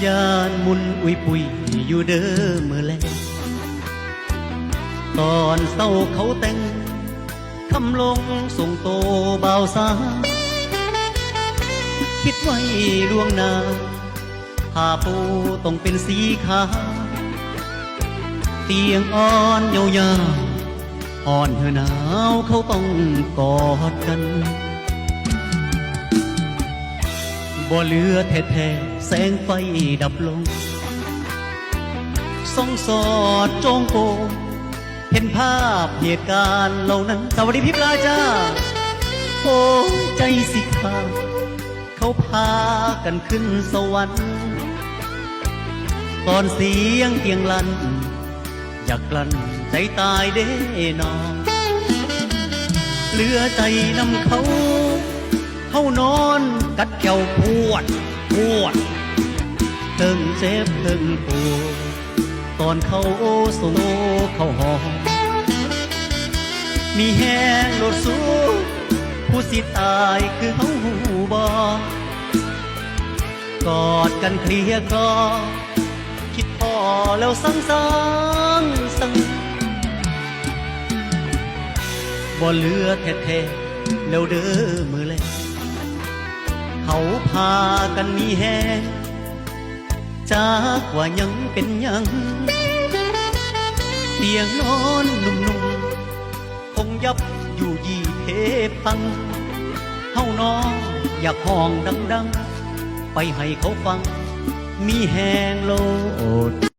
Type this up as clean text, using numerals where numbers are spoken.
ยานมุนอุยปุยอยู่เด้อมือแลงตอนเศร้าเขาแต่งคำลงส่งโตเบาสาคิดไว้ล่วงหน้าผ้าปูต้องเป็นสีขาวเตียงอ่อนยาวๆอ่อนเธอหนาวเขาต้องกอดกันบ่เหลือแท้ๆแสงไฟดับลงส่องสอดจงโกเห็นภาพเหตุการณ์เหล่านั้นสวัสดีพี่ปลาจ้าโอ้ใจสิขาดเขาพากันขึ้นสวรรค์ตอนเสียงเตียงลั่นอยากกลั้นใจตายเด้นอเหลือใจนำเขานอนกัดแก้วปวดเทิงเจ็บเทิงปวดตอนเขาโซโลเขาหอมมีแห้งโลดสู้ผู้สิตายคือเขาหูบอกอดกันเคลียร์คลอคิดพอแล้วสั่งบ่เหลือแท้ๆแล้วเด้อมือแลงเขาพากันมีแห้งจากว่ายังเป็นยังเตียงนอนนุ่มๆคงยับอยู่ยี่เทพังเฮาน้องอยากห้องดังๆไปให้เขาฟังมีแห้งโลด